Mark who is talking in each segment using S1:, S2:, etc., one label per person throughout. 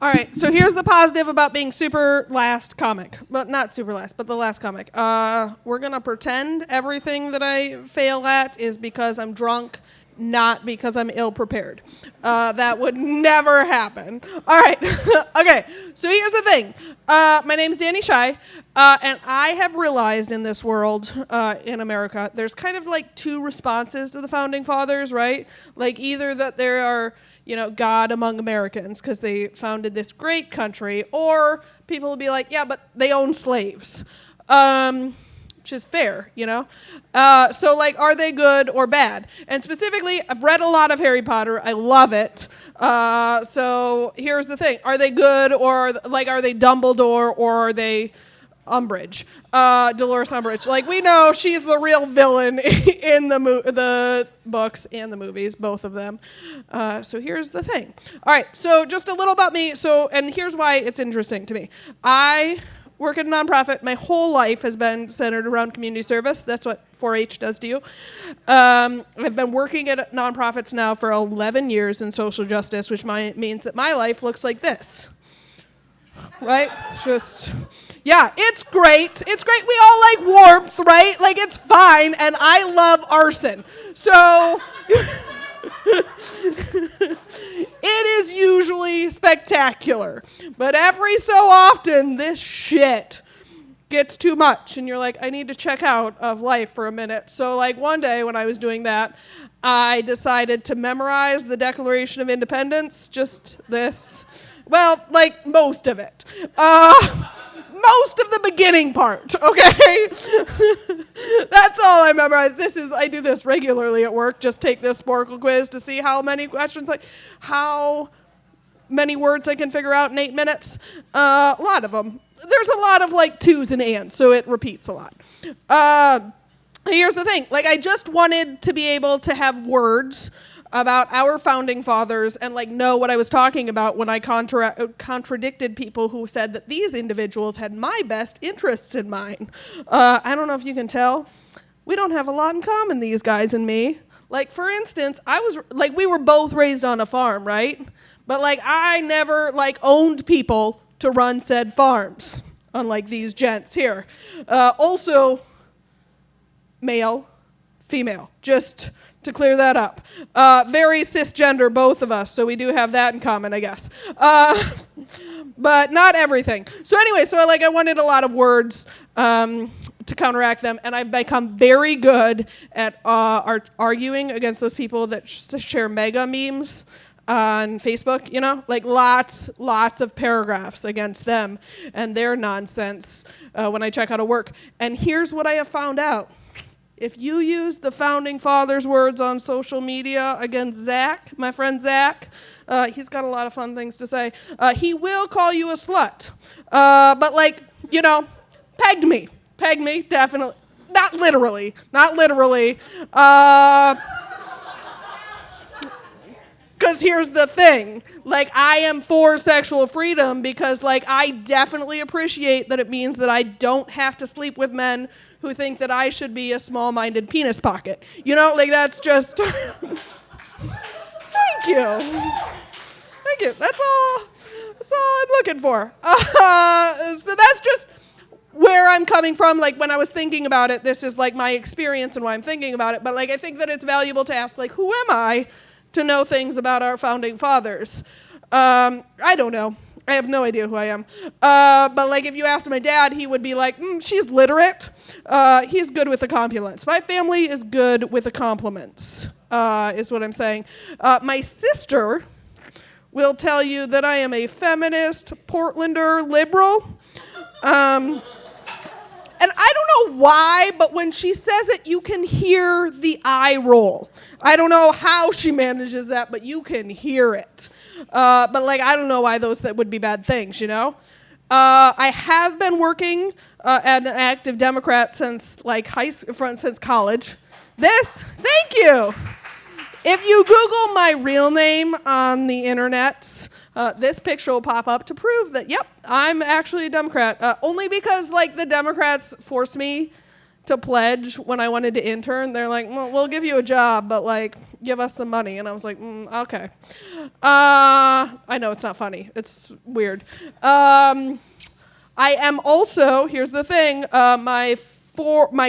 S1: All right, so here's the positive about being super last comic. But not super last, but the last comic. We're going to pretend everything that I fail at is because I'm drunk, not because I'm ill-prepared. That would never happen. All right, okay, so here's the thing. My name's Dani Schi, and I have realized in this world, in America, there's kind of like two responses to the Founding Fathers, right? Like either that there are, God among Americans because they founded this great country, or people will be like, yeah, but they own slaves. Which is fair, So, like, are they good or bad? And specifically, I've read a lot of Harry Potter. I love it. So here's the thing. Are they good or, like, are they Dumbledore or are they Umbridge? Dolores Umbridge. Like, we know she's the real villain in the books and the movies, both of them. So here's the thing. All right, so just a little about me. And here's why it's interesting to me. I work at a nonprofit. My whole life has been centered around community service. That's what 4-H does to you. I've been working at nonprofits now for 11 years in social justice, which means that my life looks like this. Right? Yeah, it's great. It's great. We all like warmth, right? Like, it's fine, and I love arson. So it is usually spectacular. But every so often, this shit gets too much, and you're like, I need to check out of life for a minute. So, like, one day when I was doing that, I decided to memorize the Declaration of Independence, just this. Well, like, most of it. Most of the beginning part, okay? That's all I memorized. I do this regularly at work. Just take this Sporkle quiz to see how many questions, how many words I can figure out in 8 minutes. A lot of them. There's a lot of, like, twos and ands, so it repeats a lot. Here's the thing. Like, I just wanted to be able to have words about our founding fathers and, like, know what I was talking about when I contradicted people who said that these individuals had my best interests in mind. I don't know if you can tell. We don't have a lot in common, these guys and me. Like, for instance, we were both raised on a farm, right? But, like, I never, like, owned people to run said farms, unlike these gents here. Also, male, female, just to clear that up. Very cisgender, both of us, so we do have that in common, I guess. But not everything. So anyway, I wanted a lot of words to counteract them, and I've become very good at arguing against those people that share mega memes on Facebook, like lots of paragraphs against them and their nonsense when I check out of work. And here's what I have found out. If you use the Founding Fathers' words on social media against Zach, my friend Zach, he's got a lot of fun things to say. He will call you a slut. But, like, pegged me, definitely. Not literally. Because here's the thing. Like, I am for sexual freedom because, like, I definitely appreciate that it means that I don't have to sleep with men who think that I should be a small-minded penis pocket. Like, that's just... Thank you. That's all I'm looking for. So that's just where I'm coming from. Like, when I was thinking about it, this is, like, my experience and why I'm thinking about it. But, like, I think that it's valuable to ask, like, who am I to know things about our founding fathers? I don't know. I have no idea who I am. But, like, if you asked my dad, he would be like, she's literate. He's good with the compliments. My family is good with the compliments, is what I'm saying. My sister will tell you that I am a feminist Portlander liberal. And I don't know why, but when she says it, you can hear the eye roll. I don't know how she manages that, but you can hear it. But, like, I don't know why that would be bad things, I have been working as an active Democrat since, like, since college. Thank you. If you Google my real name on the internet, this picture will pop up to prove that, yep, I'm actually a Democrat. Only because, like, the Democrats force me to pledge when I wanted to intern. They're like, well, we'll give you a job, but like, give us some money. And I was like, okay. I know it's not funny. It's weird. I am also, here's the thing, my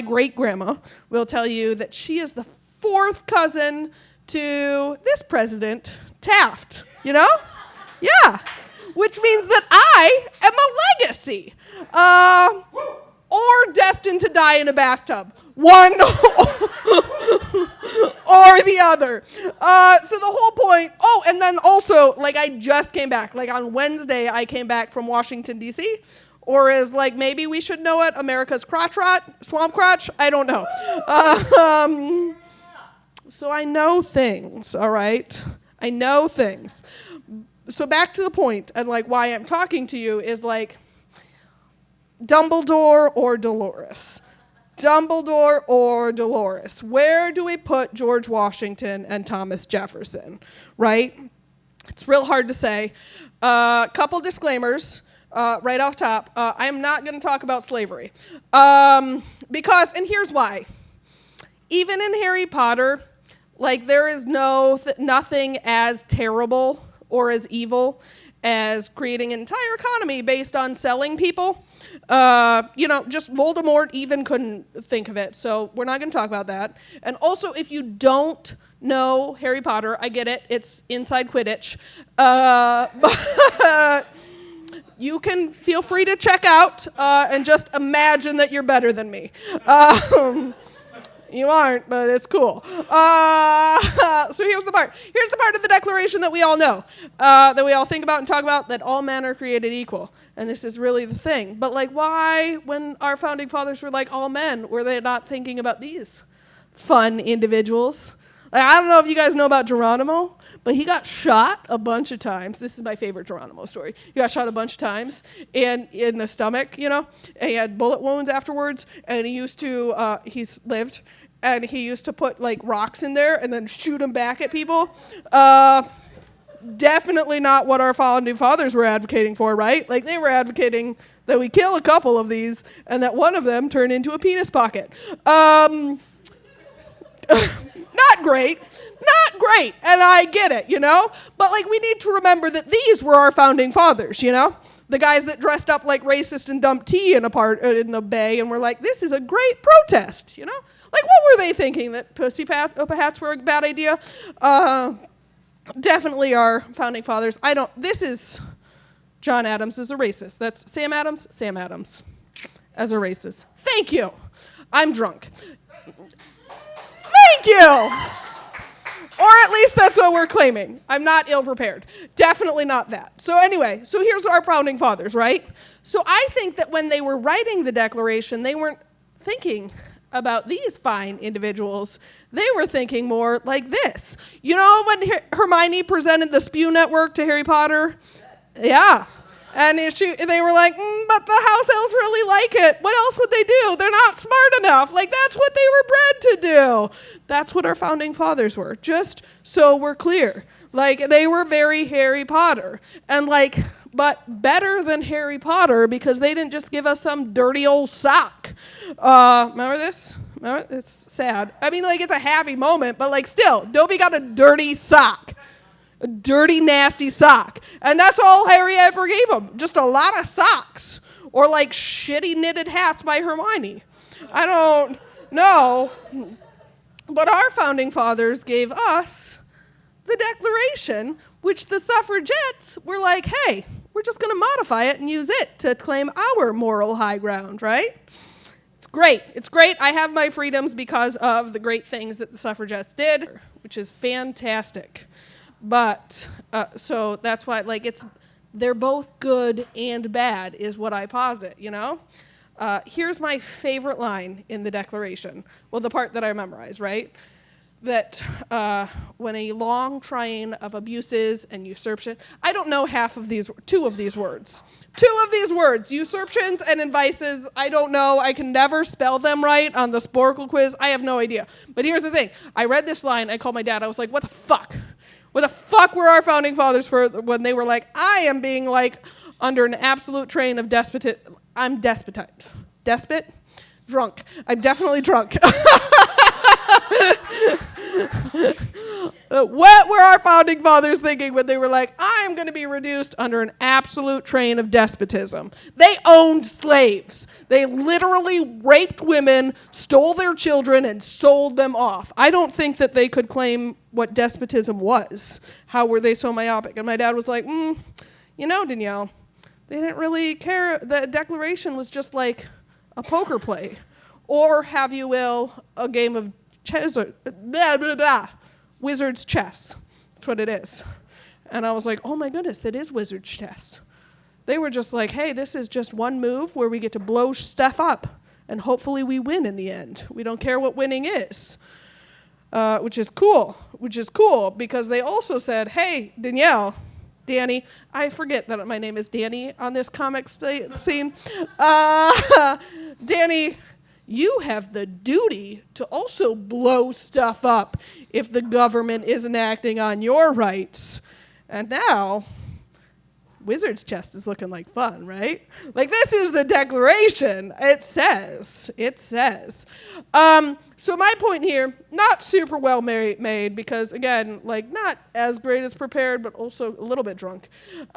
S1: great-grandma will tell you that she is the fourth cousin to this president, Taft, you know? Yeah. Which means that I am a legacy. Or destined to die in a bathtub. One or the other. So the whole point, and then also, like, I just came back. Like, on Wednesday, I came back from Washington, D.C., or as, like, maybe we should know it, America's crotch rot, swamp crotch, I don't know. So I know things, all right? I know things. So back to the point, and, like, why I'm talking to you is, like, Dumbledore or Dolores? Dumbledore or Dolores? Where do we put George Washington and Thomas Jefferson, right? It's real hard to say. Couple disclaimers right off top. I'm not going to talk about slavery. Because, and here's why. Even in Harry Potter, like, there is nothing as terrible or as evil as creating an entire economy based on selling people. Just Voldemort even couldn't think of it. So we're not going to talk about that. And also, if you don't know Harry Potter, I get it. It's inside Quidditch. But you can feel free to check out and just imagine that you're better than me. You aren't, but it's cool. So here's the part. Here's the part of the Declaration that we all know, that we all think about and talk about, that all men are created equal. And this is really the thing. But, like, why, when our founding fathers were like all men, were they not thinking about these fun individuals? Like, I don't know if you guys know about Geronimo, but he got shot a bunch of times. This is my favorite Geronimo story. He got shot a bunch of times and in the stomach, and he had bullet wounds afterwards, and he used to, he's lived, and he used to put, like, rocks in there and then shoot them back at people. Definitely not what our founding fathers were advocating for, right? Like, they were advocating that we kill a couple of these and that one of them turn into a penis pocket. Not great, and I get it, But, like, we need to remember that these were our founding fathers, The guys that dressed up like racist and dumped tea in the bay and were like, this is a great protest, Like, what were they thinking, that pussy hats were a bad idea? Definitely our founding fathers. This is John Adams as a racist. That's Sam Adams as a racist. Thank you. I'm drunk. Thank you. Or at least that's what we're claiming. I'm not ill-prepared. Definitely not that. So anyway, here's our founding fathers, right? So I think that when they were writing the Declaration, they weren't thinking about these fine individuals. They were thinking more like this. When Hermione presented the Spew Network to Harry Potter? Yeah. And they were like, but the house elves really like it. What else would they do? They're not smart enough. Like, that's what they were bred to do. That's what our founding fathers were. Just so we're clear. Like, they were very Harry Potter. And, like, but better than Harry Potter because they didn't just give us some dirty old sock. Remember this? It's sad. I mean, like, it's a happy moment, but, like, still, Dobie got a dirty sock. A dirty, nasty sock. And that's all Harry ever gave him. Just a lot of socks. Or, like, shitty knitted hats by Hermione. I don't know. But our founding fathers gave us the Declaration, which the suffragettes were like, hey, we're just going to modify it and use it to claim our moral high ground, right? It's great. It's great. I have my freedoms because of the great things that the suffragettes did, which is fantastic. But, so that's why, like, they're both good and bad is what I posit, Here's my favorite line in the Declaration. Well, the part that I memorized, right? That when a long train of abuses and usurpation, I don't know two of these words, usurpations and advices, I don't know, I can never spell them right on the Sporkle quiz, I have no idea. But here's the thing, I read this line, I called my dad, I was like, what the fuck? What the fuck were our founding fathers for when they were like, I am being like under an absolute train of despot, Drunk. I'm definitely drunk. What were our founding fathers thinking when they were like, I am going to be reduced under an absolute train of despotism? They owned slaves. They literally raped women, stole their children, and sold them off. I don't think that they could claim what despotism was. How were they so myopic? And my dad was like, Danielle, they didn't really care. The Declaration was just like a poker play. Or, have you will, a game of chess, blah, blah, blah. Wizard's chess. That's what it is. And I was like, oh my goodness, that is wizard's chess. They were just like, hey, this is just one move where we get to blow stuff up, and hopefully we win in the end. We don't care what winning is, which is cool, because they also said, hey, Danielle, Dani, I forget that my name is Dani on this comic scene. Dani, you have the duty to also blow stuff up if the government isn't acting on your rights. And now, wizard's chess is looking like fun, right? Like, this is the Declaration. It says. So my point here, not super well made because, again, like, not as great as prepared, but also a little bit drunk, is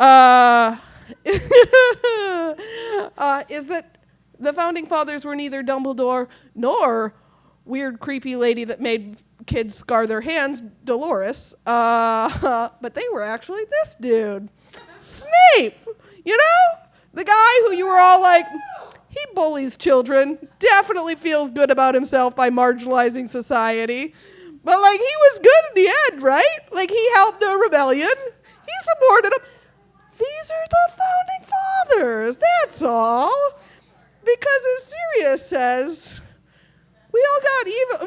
S1: that the founding fathers were neither Dumbledore nor weird, creepy lady that made kids scar their hands, Dolores. But they were actually this dude, Snape. You know? The guy who you were all like, he bullies children, definitely feels good about himself by marginalizing society. But, like, he was good in the end, right? Like, he helped the rebellion. He supported them. These are the founding fathers. That's all. Because as Sirius says, we all got evil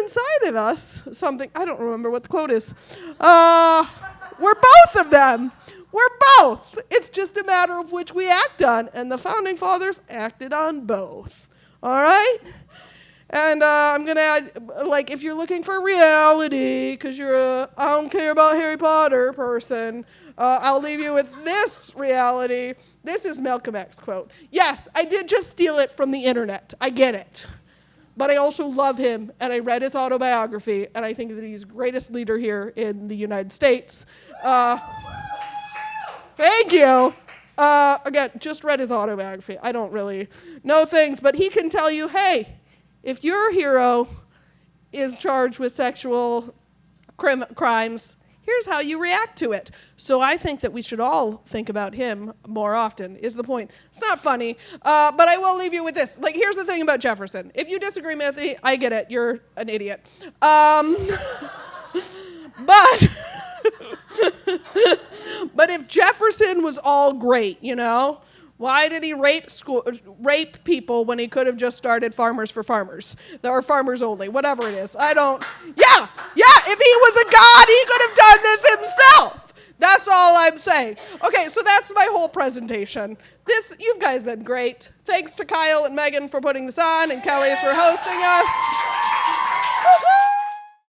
S1: inside of us. Something, I don't remember what the quote is. We're both of them. We're both. It's just a matter of which we act on. And the founding fathers acted on both. All right? And I'm going to add, like, if you're looking for reality, because you're a I don't care about Harry Potter person, I'll leave you with this reality. This is Malcolm X quote. Yes, I did just steal it from the internet. I get it. But I also love him, and I read his autobiography, and I think that he's the greatest leader here in the United States. Thank you. Again, just read his autobiography. I don't really know things, but he can tell you, hey, if your hero is charged with sexual crimes, here's how you react to it. So I think that we should all think about him more often, is the point. It's not funny, but I will leave you with this. Like, here's the thing about Jefferson. If you disagree with me, I get it. You're an idiot. But if Jefferson was all great, you know, why did he rape people when he could have just started Farmers for Farmers? Or Farmers Only, whatever it is. If he was a god, he could have done this himself. That's all I'm saying. Okay, so that's my whole presentation. You guys been great. Thanks to Kyle and Megan for putting this on, and Kelly for hosting us.